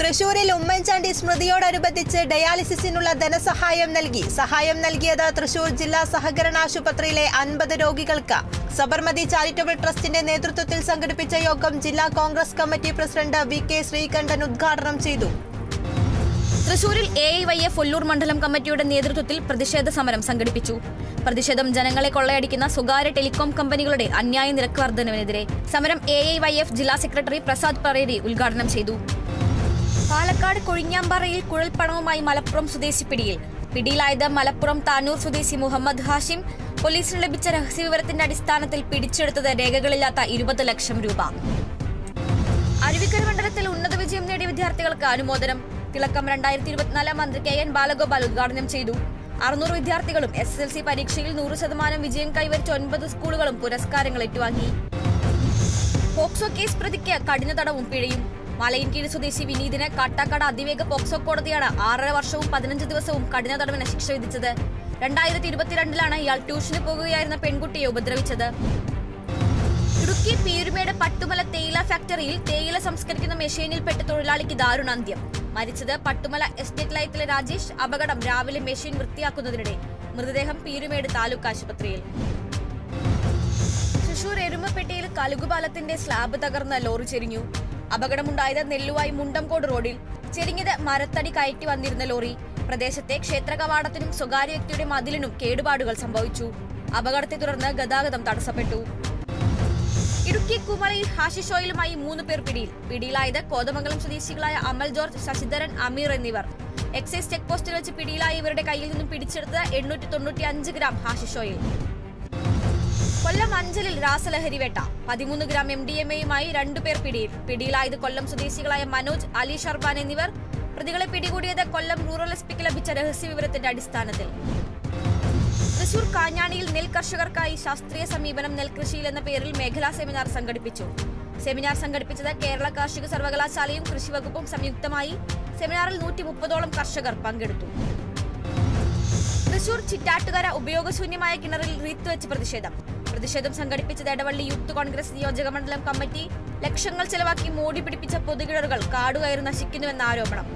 തൃശൂരിൽ ഉമ്മൻചാണ്ടി സ്മൃതിയോടനുബന്ധിച്ച് ഡയാലിസിസിനുള്ള ധനസഹായം നൽകി. സഹായം നൽകിയത് തൃശൂർ ജില്ലാ സഹകരണ ആശുപത്രിയിലെ 50 രോഗികൾക്ക്. സബർമതി ചാരിറ്റബിൾ ട്രസ്റ്റിന്റെ നേതൃത്വത്തിൽ സംഘടിപ്പിച്ച യോഗം ജില്ലാ Congress committee president VK Sreekandan ഉദ്ഘാടനം ചെയ്തു. തൃശൂരിൽ AIYF ഒല്ലൂർ മണ്ഡലം കമ്മിറ്റിയുടെ നേതൃത്വത്തിൽ പ്രതിഷേധ സമരം സംഘടിപ്പിച്ചു. പ്രതിഷേധം ജനങ്ങളെ കൊള്ളയടിക്കുന്ന സ്വകാര്യ ടെലികോം കമ്പനികളുടെ അന്യായ നിരക്ക് വർധനവിനെതിരെ. സമരം AIYF ജില്ലാ സെക്രട്ടറി പ്രസാദ് പറേരി ഉദ്ഘാടനം ചെയ്തു. പാലക്കാട് കൊഴിഞ്ഞാമ്പാറയിൽ കുഴൽപ്പണവുമായി മലപ്പുറം സ്വദേശി പിടിയിൽ. പിടിയിലായത് മലപ്പുറം താനൂർ സ്വദേശി മുഹമ്മദ് ഹാഷിം. പോലീസിന് ലഭിച്ച രഹസ്യവിവരത്തിന്റെ അടിസ്ഥാനത്തിൽ പിടിച്ചെടുത്തത് രേഖകളില്ലാത്ത 20 ലക്ഷം രൂപ. അരുവിക്കര മണ്ഡലത്തിൽ ഉന്നത വിജയം നേടിയ വിദ്യാർത്ഥികൾക്ക് അനുമോദനം. തിളക്കം 2024 മന്ത്രി KN ബാലഗോപാൽ ഉദ്ഘാടനം ചെയ്തു. 600 വിദ്യാർത്ഥികളും SSLC പരീക്ഷയിൽ 100% വിജയം കൈവരിച്ച 9 സ്കൂളുകളും പുരസ്കാരങ്ങൾ ഏറ്റുവാങ്ങി. പോക്സോ കേസ് പ്രതിക്ക് കഠിന തടവും പിഴയും. മലയിൻകീഴ് സ്വദേശി വിനീതിന് കാട്ടാക്കട അതിവേഗ പോക്സോ കോടതിയാണ് 6.5 വർഷവും 15 ദിവസവും കഠിന തടവിന് ശിക്ഷ വിധിച്ചത്. 2022 ഇയാൾ ട്യൂഷന് പോകുകയായിരുന്ന പെൺകുട്ടിയെ ഉപദ്രവിച്ചത്. ഇടുക്കി പീരുമേട് പട്ടുമല തേയില ഫാക്ടറിയിൽ തേയില സംസ്കരിക്കുന്ന മെഷീനിൽപ്പെട്ട് തൊഴിലാളിക്ക് ദാരുണാന്ത്യം. മരിച്ചത് പട്ടുമല എസ്റ്റേറ്റ് ലൈറ്റിലെ രാജേഷ്. അപകടം രാവിലെ മെഷീൻ വൃത്തിയാക്കുന്നതിനിടെ. മൃതദേഹം പീരുമേട് താലൂക്ക് ആശുപത്രിയിൽ. തൃശൂർ എരുമപ്പെട്ടിയിൽ കലുകുപാലത്തിന്റെ സ്ലാബ് തകർന്ന് ലോറി ചെരിഞ്ഞു. അപകടമുണ്ടായത് നെല്ലുവായി മുണ്ടംകോട് റോഡിൽ. ചെരിഞ്ഞത് മരത്തടി കയറ്റി വന്നിരുന്ന ലോറി. പ്രദേശത്തെ ക്ഷേത്ര കവാടത്തിനും സ്വകാര്യ വ്യക്തിയുടെ മതിലിനും കേടുപാടുകൾ സംഭവിച്ചു. അപകടത്തെ തുടർന്ന് ഗതാഗതം തടസ്സപ്പെട്ടു. ഇടുക്കി കുമളയിൽ ഹാഷിഷ് ഓയിലുമായി 3 പേർ പിടിയിൽ. പിടിയിലായത് കോതമംഗലം സ്വദേശികളായ അമൽ ജോർജ്, ശശിധരൻ, അമീർ എന്നിവർ. എക്സൈസ് ചെക്ക് പോസ്റ്റിൽ വെച്ച് പിടിയിലായ ഇവരുടെ കയ്യിൽ നിന്നും പിടിച്ചെടുത്തത് 895 ഗ്രാം ഹാഷിഷ് ഓയിൽ. കൊല്ലം അഞ്ചലിൽ രാസലഹരി വേട്ട. 13 ഗ്രാം MDMA-യുമായി 2 പേർ പിടിയിൽ. പിടിയിലായത് കൊല്ലം സ്വദേശികളായ മനോജ്, അലി ഷർബാൻ എന്നിവർ. പ്രതികളെ പിടികൂടിയത് കൊല്ലം റൂറൽ SPക്ക് ലഭിച്ച രഹസ്യവിവരത്തിന്റെ അടിസ്ഥാനത്തിൽ. തൃശൂർ കാഞ്ഞാണിയിൽ നെൽ കർഷകർക്കായി ശാസ്ത്രീയ സമീപനം നെൽകൃഷിയിൽ എന്ന പേരിൽ മേഖലാ സെമിനാർ സംഘടിപ്പിച്ചു. സെമിനാർ സംഘടിപ്പിച്ചത് കേരള കാർഷിക സർവകലാശാലയും കൃഷിവകുപ്പും സംയുക്തമായി. സെമിനാറിൽ 130ഓളം കർഷകർ പങ്കെടുത്തു. തൃശൂർ ചിറ്റാറ്റുകര ഉപയോഗശൂന്യമായ കിണറിൽ റീത്ത് വെച്ച് പ്രതിഷേധം സംഘടിപ്പിച്ചത് എടവള്ളി യൂത്ത് കോൺഗ്രസ് നിയോജക മണ്ഡലം കമ്മിറ്റി. ലക്ഷങ്ങൾ ചെലവാക്കി മോടി പിടിപ്പിച്ച പൊതുകിണറുകൾ കാടുകയറി നശിക്കുന്നുവെന്ന ആരോപണം.